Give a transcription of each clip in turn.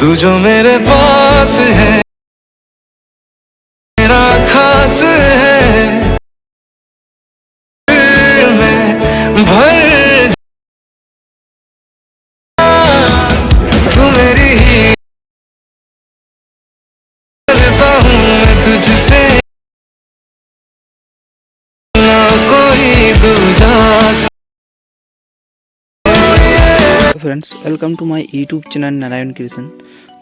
तू जो मेरे पास है मेरा खास है दिल में भर जा, तू मेरी ही करता हूँ मैं तुझसे ना कोई दूजा। Friends welcome to my YouTube channel Narayan creation.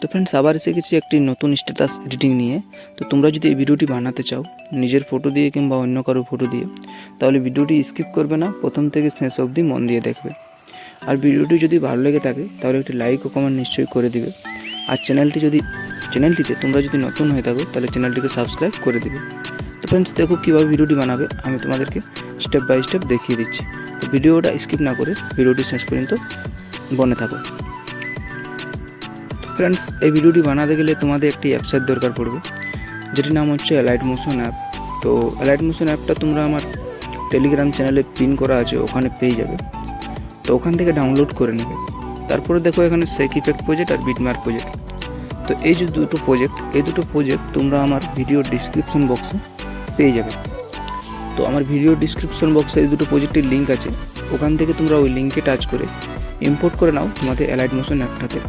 तो फ्रेंड्स আবার এসে গেছি একটি নতুন স্ট্যাটাস এডিটিং নিয়ে। তো তোমরা যদি এই ভিডিওটি বানাতে চাও নিজের ফটো দিয়ে কিংবা অন্য কারো ফটো দিয়ে, তাহলে ভিডিওটি স্কিপ করবে না, প্রথম থেকে শেষ অবধি মন দিয়ে দেখবে। আর ভিডিওটি যদি ভালো লেগে থাকে তাহলে একটি লাইক ও কমেন্ট নিশ্চয়ই করে দিবে। আর চ্যানেলটিতে তোমরা যদি নতুন হয়ে থাকো তাহলে চ্যানেলটিকে সাবস্ক্রাইব করে দিবে। তো ফ্রেন্ডস দেখো কীভাবে ভিডিওটি বানাবে আমি তোমাদেরকে স্টেপ বাই স্টেপ দেখিয়ে দিচ্ছি। তো ভিডিওটা স্কিপ না করে ভিডিওটি শেষ পর্যন্ত বনে থাকো। ফ্রেন্ডস এই ভিডিওটি বানাতে গেলে তোমাদের একটি অ্যাপসের দরকার পড়বে, যেটির নাম হচ্ছে এলাইট মোশন অ্যাপ। তো এলাইট মোশন অ্যাপটা তোমরা আমার টেলিগ্রাম চ্যানেলে পিন করা আছে, ওখানে পেয়ে যাবে। তো ওখান থেকে ডাউনলোড করে নেবে। তারপরে দেখো এখানে শেক ইফেক্ট প্রজেক্ট আর বিটমার্ক প্রজেক্ট। তো এই যে দুটো প্রজেক্ট তোমরা আমার ভিডিও ডিসক্রিপশন বক্সে পেয়ে যাবে। তো আমার ভিডিও ডিসক্রিপশন বক্সে এই দুটো প্রজেক্টের লিঙ্ক আছে, ওখান থেকে তোমরা ওই লিঙ্কে টাচ করে ইম্পোর্ট করে নাও তোমাদের এলাইট মোশন অ্যাপটাতে।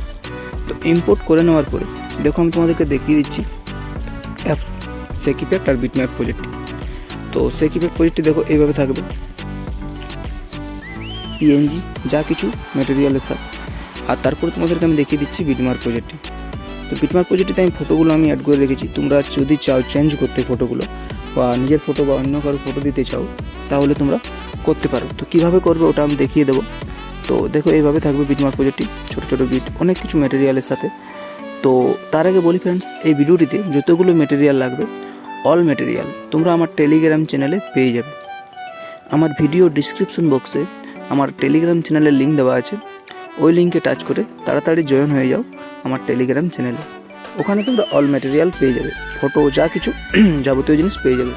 তো ইম্পোর্ট করে নেওয়ার পরে দেখো আমি তোমাদেরকে দেখিয়ে দিচ্ছি অ্যাপ শেক ইফেক্ট আর বিটমার্ক প্রজেক্টটি। তো শেক ইফেক্ট প্রজেক্টটি দেখো এইভাবে থাকবে, পিএনজি যা কিছু ম্যাটেরিয়ালের সাথে। আর তারপরে তোমাদেরকে আমি দেখিয়ে দিচ্ছি বিটমার্ক প্রজেক্টটি। তো বিটমার্ক প্রজেক্টটিতে আমি ফটোগুলো আমি অ্যাড করে রেখেছি। তোমরা যদি চাও চেঞ্জ করতে ফটোগুলো বা নিজের ফটো বা অন্য কারো ফটো দিতে চাও তাহলে তোমরা করতে পারো। তো কীভাবে করবে ওটা আমি দেখিয়ে দেবো। তো দেখো এইভাবে থাকবে বিটমার্ক প্রজেক্টটি, ছোটো ছোটো বিট অনেক কিছু ম্যাটেরিয়ালের সাথে। তো তার আগে বলি ফ্রেন্ডস, এই ভিডিওটিতে যতগুলো ম্যাটেরিয়াল লাগবে অল ম্যাটেরিয়াল তোমরা আমার টেলিগ্রাম চ্যানেলে পেয়ে যাবে। আমার ভিডিও ডিসক্রিপশন বক্সে আমার টেলিগ্রাম চ্যানেলের লিঙ্ক দেওয়া আছে, ওই লিঙ্কে টাচ করে তাড়াতাড়ি জয়েন হয়ে যাও আমার টেলিগ্রাম চ্যানেলে। ওখানে তোমরা অল ম্যাটেরিয়াল পেয়ে যাবে, ফটো যা কিছু যাবতীয় জিনিস পেয়ে যাবে।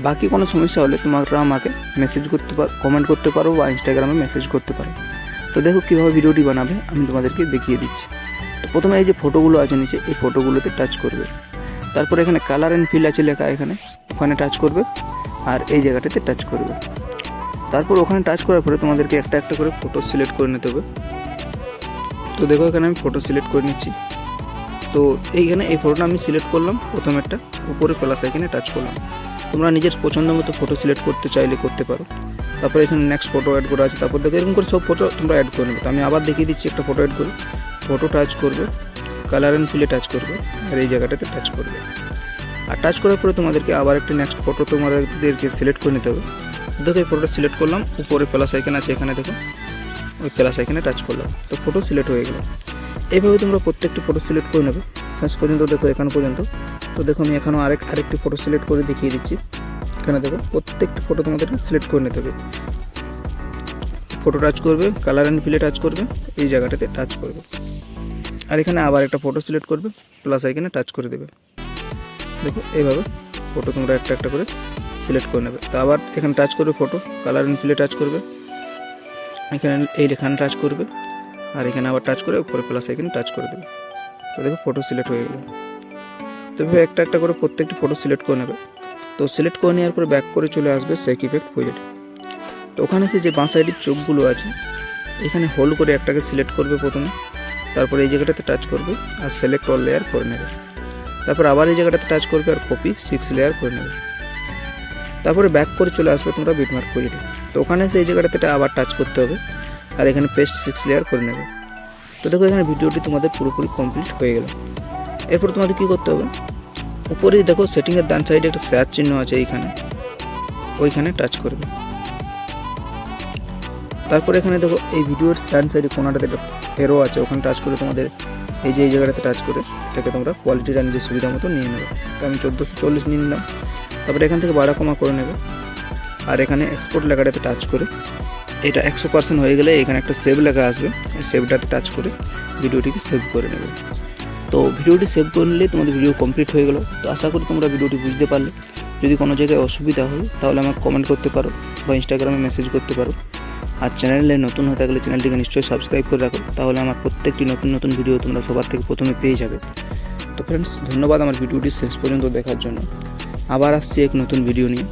বাকি কোনো সমস্যা হলে তোমরা আমাকে মেসেজ করতে পারো, কমেন্ট করতে পারো বা ইনস্টাগ্রামে মেসেজ করতে পারো। তো দেখো কীভাবে ভিডিওটি বানাবে আমি তোমাদেরকে দেখিয়ে দিচ্ছি। তো প্রথমে এই যে ফটোগুলো আছে নিচে, এই ফটোগুলোতে টাচ করবে। তারপরে এখানে কালার অ্যান্ড ফিল আছে লেখা, ওখানে টাচ করবে আর এই জায়গাটাতে টাচ করবে। তারপর ওখানে টাচ করার পরে তোমাদেরকে একটা একটা করে ফটো সিলেক্ট করে নিতে হবে। তো দেখো এখানে আমি ফটো সিলেক্ট করে নিচ্ছি। তো এইখানে এই ফটোটা আমি সিলেক্ট করলাম, প্রথম একটা উপরে প্লাস এখানে টাচ করলাম। তোমরা নিজের পছন্দ মতো ফটো সিলেক্ট করতে চাইলে করতে পারো। তারপরে এখানে নেক্সট ফটো অ্যাড করা আছে, তারপর দেখো এরকম করে সব ফটো তোমরা অ্যাড করে নেবে। তো আমি আবার দেখিয়ে দিচ্ছি, একটা ফটো অ্যাড করে ফটো টাচ করবে, কালার অ্যান্ড ফিলে টাচ করবে আর এই জায়গাটাতে টাচ করবে। আর টাচ করার পরে তোমাদেরকে আবার একটা নেক্সট ফটো তোমাদেরকে সিলেক্ট করে নিতে হবে। দেখো এই ফটোটা সিলেক্ট করলাম, উপরে প্লাস আইকন আছে এখানে দেখো, ওই প্লাস আইকনে টাচ করলাম, তো ফটো সিলেক্ট হয়ে গেল। এইভাবে তোমরা প্রত্যেকটি ফটো সিলেক্ট করে নেবে শেষ পর্যন্ত, দেখো এখান পর্যন্ত। তো দেখো আমি এখানেও আরেকটি ফটো সিলেক্ট করে দেখিয়ে দিচ্ছি। এখানে দেখো প্রত্যেকটি ফটো তোমাদেরকে সিলেক্ট করে নিতে হবে। ফটো টাচ করবে, কালার অ্যান্ড ফিলে টাচ করবে, এই জায়গাটাতে টাচ করবে। আর এখানে আবার একটা ফটো সিলেক্ট করবে, প্লাস আইকনে টাচ করে দেবে। দেখো এইভাবে ফটো তোমরা একটা একটা করে সিলেক্ট করে নেবে। তো আবার এখানে টাচ করবে photo, colour and fillet touch করবে, এখানে টাচ করবে আর এখানে আবার টাচ করে উপরে প্লাস আইকনে টাচ করে দেবে। তো দেখো ফটো সিলেক্ট হয়ে গেল। তো এভাবে একটা একটা করে প্রত্যেকটি ফটো সিলেক্ট করে নেবে। তো সিলেক্ট করে নেওয়ার পরে ব্যাক করে চলে আসবে শেক ইফেক্ট প্রজেক্ট। তো ওখানে যে বাঁ সাইডের চোখগুলো আছে এখানে হোল করে একটাকে সিলেক্ট করবে প্রথমে, তারপরে এই জায়গাটাতে টাচ করবে আর সিলেক্ট অল লেয়ার করে নেবে। তারপর আবার এই জায়গাটাতে টাচ করবে আর কপি 6 লেয়ার করে নেবে। তারপরে ব্যাক করে চলে আসবে তোমরা বিটমার্ক প্রজেক্টে। তো ওখানে এই জায়গাটাতে আবার টাচ করতে হবে আর এখানে পেস্ট 6 লেয়ার করে নেবে। তো দেখো এখানে ভিডিওটি তোমাদের পুরোপুরি কমপ্লিট হয়ে গেল। এরপর তোমাদের কী করতে হবে, উপরে দেখো সেটিংয়ের ডান সাইডে একটা শেয়ার চিহ্ন আছে, ওইখানে টাচ করবে। তারপর এখানে দেখো এই ভিডিওর ডান সাইডে কোনাটাতে একটা এরো আছে, ওখানে টাচ করে তোমাদের এই জায়গাটাতে টাচ করে এটাকে তোমরা কোয়ালিটিটা নিজের সুবিধা মতো নিয়ে নেবে। তো আমি 1440 নিয়ে নিলাম। তারপরে এখান থেকে বাড়া কমা করে নেবে আর এখানে এক্সপোর্ট লেখাটাতে টাচ করে এটা 100% হয়ে গেলে এখানে একটা সেভ লেখা আসবে, এই সেভটাতে টাচ করে ভিডিওটিকে সেভ করে নেবে। তো ভিডিওটি সেভ করে নিলে তোমাদের ভিডিও কমপ্লিট হয়ে গেল। তো আশা করি তোমরা ভিডিওটি বুঝতে পারলে। যদি কোনো জায়গায় অসুবিধা হয় তাহলে আমাকে কমেন্ট করতে পারো বা ইনস্টাগ্রামে মেসেজ করতে পারো। আর চ্যানেলে নতুন হয়ে থাকলে চ্যানেলটিকে নিশ্চয়ই সাবস্ক্রাইব করে রাখো, তাহলে আমার প্রত্যেকটি নতুন নতুন ভিডিও তোমরা সবার থেকে প্রথমে পেয়ে যাবে। তো ফ্রেন্ডস, ধন্যবাদ আমার ভিডিওটি শেষ পর্যন্ত দেখার জন্য। আবার আসছি এক নতুন ভিডিও নিয়ে।